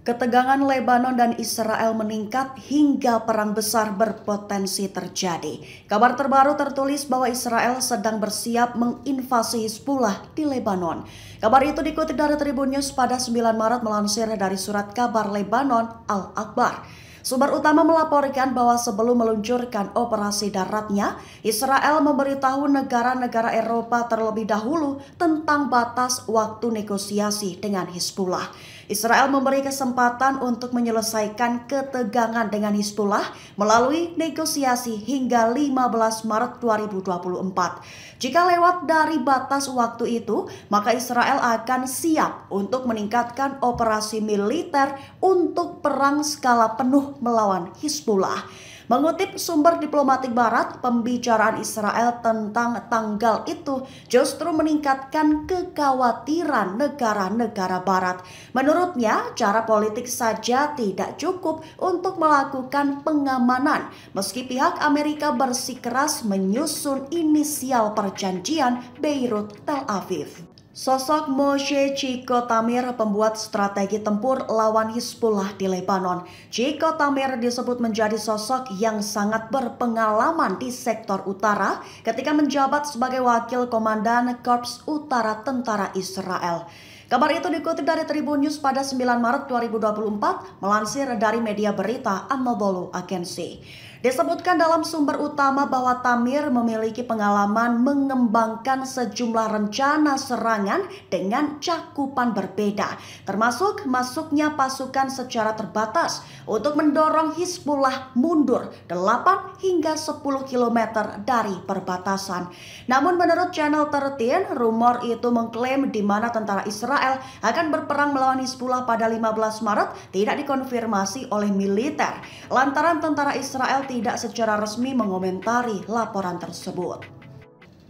Ketegangan Lebanon dan Israel meningkat hingga perang besar berpotensi terjadi. Kabar terbaru tertulis bahwa Israel sedang bersiap menginvasi Hizbullah di Lebanon. Kabar itu dikutip dari Tribun News pada 9 Maret melansir dari surat kabar Lebanon Al-Akhbar. Sumber utama melaporkan bahwa sebelum meluncurkan operasi daratnya, Israel memberitahu negara-negara Eropa terlebih dahulu tentang batas waktu negosiasi dengan Hizbullah. Israel memberi kesempatan untuk menyelesaikan ketegangan dengan Hizbullah melalui negosiasi hingga 15 Maret 2024. Jika lewat dari batas waktu itu, maka Israel akan siap untuk meningkatkan operasi militer untuk perang skala penuh melawan Hizbullah. Mengutip sumber diplomatik barat, pembicaraan Israel tentang tanggal itu justru meningkatkan kekhawatiran negara-negara barat. Menurutnya, cara politik saja tidak cukup untuk melakukan pengamanan, meski pihak Amerika bersikeras menyusun inisial perjanjian Beirut Tel Aviv. Sosok Moshe Chiko Tamir, pembuat strategi tempur lawan Hizbullah di Lebanon. Chiko Tamir disebut menjadi sosok yang sangat berpengalaman di sektor utara ketika menjabat sebagai wakil komandan Korps Utara Tentara Israel. Kabar itu dikutip dari Tribun News pada 9 Maret 2024, melansir dari media berita Anadolu Agency. Disebutkan dalam sumber utama bahwa Tamir memiliki pengalaman mengembangkan sejumlah rencana serangan dengan cakupan berbeda, termasuk masuknya pasukan secara terbatas untuk mendorong Hizbullah mundur 8 hingga 10 km dari perbatasan. Namun menurut channel 13, rumor itu mengklaim di mana tentara Israel akan berperang melawan Hizbullah pada 15 Maret tidak dikonfirmasi oleh militer, lantaran tentara Israel tidak secara resmi mengomentari laporan tersebut.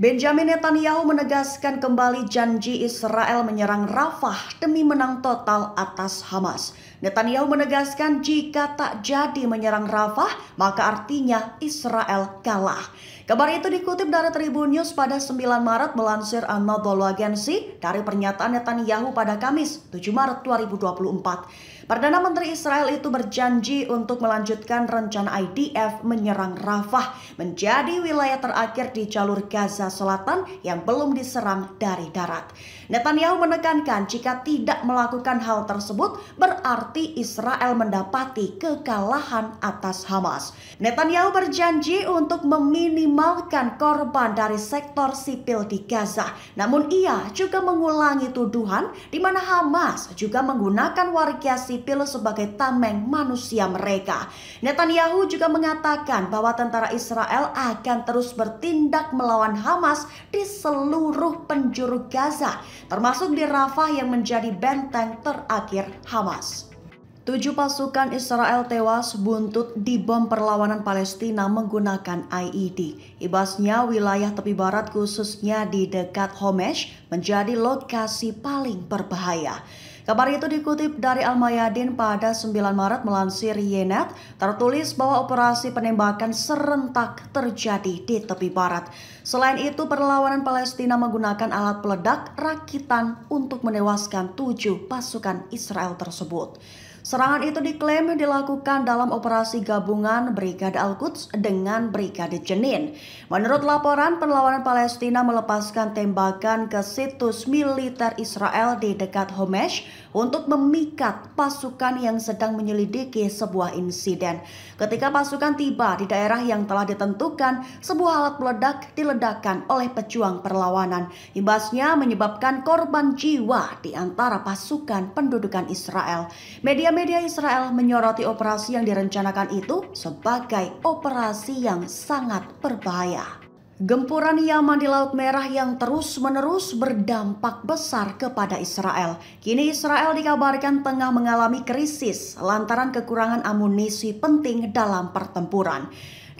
Benjamin Netanyahu menegaskan kembali janji Israel menyerang Rafah demi menang total atas Hamas. Netanyahu menegaskan jika tak jadi menyerang Rafah, maka artinya Israel kalah. Kabar itu dikutip dari Tribun News pada 9 Maret melansir Anadolu Agency dari pernyataan Netanyahu pada Kamis 7 Maret 2024. Perdana Menteri Israel itu berjanji untuk melanjutkan rencana IDF menyerang Rafah, menjadi wilayah terakhir di jalur Gaza Selatan yang belum diserang dari darat. Netanyahu menekankan jika tidak melakukan hal tersebut berarti Israel mendapati kekalahan atas Hamas. Netanyahu berjanji untuk meminimalkan korban dari sektor sipil di Gaza. Namun ia juga mengulangi tuduhan di mana Hamas juga menggunakan warga sipil sebagai tameng manusia mereka. Netanyahu juga mengatakan bahwa tentara Israel akan terus bertindak melawan Hamas di seluruh penjuru Gaza, termasuk di Rafah yang menjadi benteng terakhir Hamas. 7 pasukan Israel tewas buntut dibom perlawanan Palestina menggunakan IED. Ibasnya wilayah tepi barat khususnya di dekat Homesh menjadi lokasi paling berbahaya. Kabar itu dikutip dari Al-Mayadin pada 9 Maret melansir Ynet, tertulis bahwa operasi penembakan serentak terjadi di tepi barat. Selain itu, perlawanan Palestina menggunakan alat peledak rakitan untuk menewaskan 7 pasukan Israel tersebut. Serangan itu diklaim dilakukan dalam operasi gabungan Brigade Al-Quds dengan Brigade Jenin. Menurut laporan, perlawanan Palestina melepaskan tembakan ke situs militer Israel di dekat Homesh untuk memikat pasukan yang sedang menyelidiki sebuah insiden. Ketika pasukan tiba di daerah yang telah ditentukan, sebuah alat peledak diledakkan oleh pejuang perlawanan. Imbasnya menyebabkan korban jiwa di antara pasukan pendudukan Israel. Media Israel menyoroti operasi yang direncanakan itu sebagai operasi yang sangat berbahaya. Gempuran Yaman di Laut Merah yang terus-menerus berdampak besar kepada Israel. Kini Israel dikabarkan tengah mengalami krisis lantaran kekurangan amunisi penting dalam pertempuran.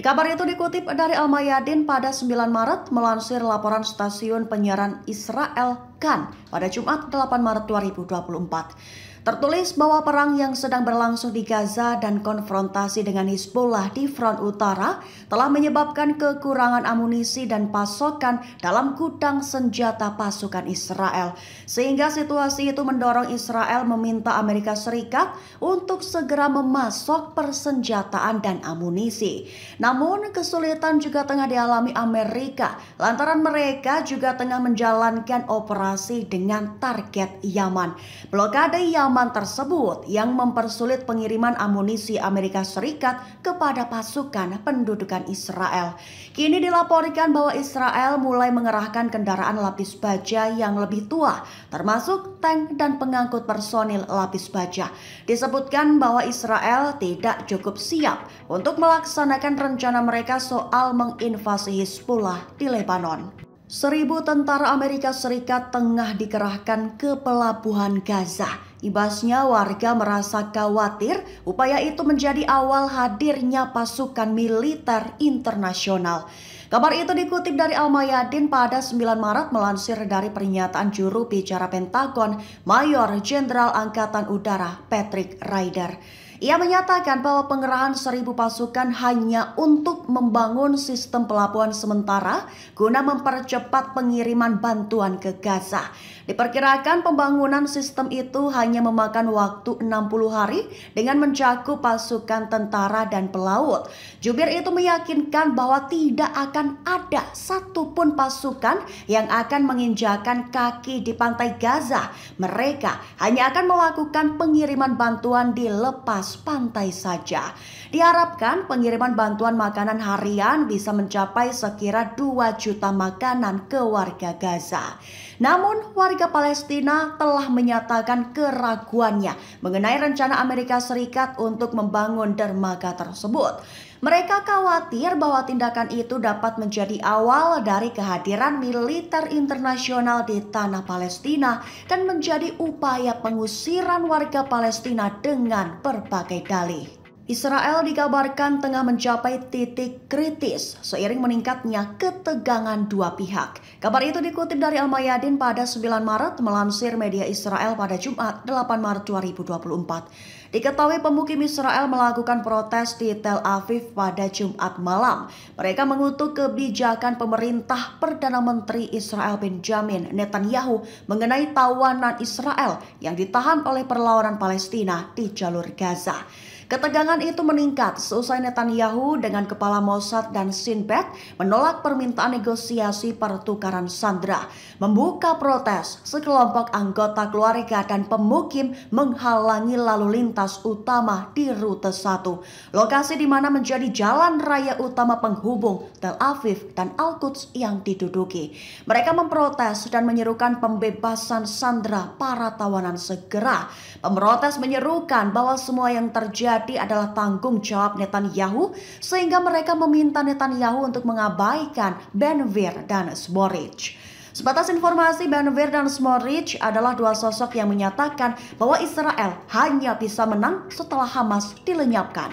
Kabar itu dikutip dari Al-Mayadin pada 9 Maret melansir laporan stasiun penyiaran Israel Kan pada Jumat 8 Maret 2024. Tertulis bahwa perang yang sedang berlangsung di Gaza dan konfrontasi dengan Hizbullah di front utara telah menyebabkan kekurangan amunisi dan pasokan dalam gudang senjata pasukan Israel. Sehingga situasi itu mendorong Israel meminta Amerika Serikat untuk segera memasok persenjataan dan amunisi. Namun kesulitan juga tengah dialami Amerika lantaran mereka juga tengah menjalankan operasi dengan target Yaman. Blokade Yaman tersebut yang mempersulit pengiriman amunisi Amerika Serikat kepada pasukan pendudukan Israel. Kini dilaporkan bahwa Israel mulai mengerahkan kendaraan lapis baja yang lebih tua, termasuk tank dan pengangkut personil lapis baja. Disebutkan bahwa Israel tidak cukup siap untuk melaksanakan rencana mereka soal menginvasi Hizbullah di Lebanon. 1.000 tentara Amerika Serikat tengah dikerahkan ke pelabuhan Gaza. Ibasnya warga merasa khawatir upaya itu menjadi awal hadirnya pasukan militer internasional. Kabar itu dikutip dari Al Mayadin pada 9 Maret melansir dari pernyataan juru bicara Pentagon, Mayor Jenderal Angkatan Udara Patrick Ryder. Ia menyatakan bahwa pengerahan 1.000 pasukan hanya untuk membangun sistem pelabuhan sementara guna mempercepat pengiriman bantuan ke Gaza. Diperkirakan pembangunan sistem itu hanya memakan waktu 60 hari dengan mencakup pasukan tentara dan pelaut. Jubir itu meyakinkan bahwa tidak akan ada satupun pasukan yang akan menginjakan kaki di pantai Gaza. Mereka hanya akan melakukan pengiriman bantuan di lepas pantai saja. Diharapkan pengiriman bantuan makanan harian bisa mencapai sekira 2 juta makanan ke warga Gaza. Namun warga Palestina telah menyatakan keraguannya mengenai rencana Amerika Serikat untuk membangun dermaga tersebut. Mereka khawatir bahwa tindakan itu dapat menjadi awal dari kehadiran militer internasional di tanah Palestina dan menjadi upaya pengusiran warga Palestina dengan berbagai dalih. Israel dikabarkan tengah mencapai titik kritis seiring meningkatnya ketegangan dua pihak. Kabar itu dikutip dari Al Mayadin pada 9 Maret melansir media Israel pada Jumat 8 Maret 2024. Diketahui pemukim Israel melakukan protes di Tel Aviv pada Jumat malam. Mereka mengutuk kebijakan pemerintah Perdana Menteri Israel Benjamin Netanyahu mengenai tawanan Israel yang ditahan oleh perlawanan Palestina di jalur Gaza. Ketegangan itu meningkat seusai Netanyahu dengan kepala Mossad dan Shin Bet menolak permintaan negosiasi pertukaran sandera. Membuka protes, sekelompok anggota keluarga dan pemukim menghalangi lalu lintas utama di rute 1, lokasi di mana menjadi jalan raya utama penghubung Tel Aviv dan Al-Quds yang diduduki. Mereka memprotes dan menyerukan pembebasan sandera para tawanan segera. Pemprotes menyerukan bahwa semua yang terjadi adalah tanggung jawab Netanyahu, sehingga mereka meminta Netanyahu untuk mengabaikan Ben-Gvir dan Smotrich. Sebatas informasi, Ben-Gvir dan Smotrich adalah dua sosok yang menyatakan bahwa Israel hanya bisa menang setelah Hamas dilenyapkan.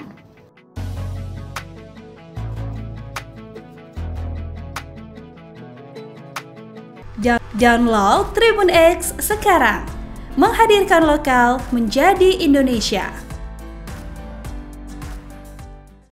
Download Tribun X sekarang, menghadirkan lokal menjadi Indonesia.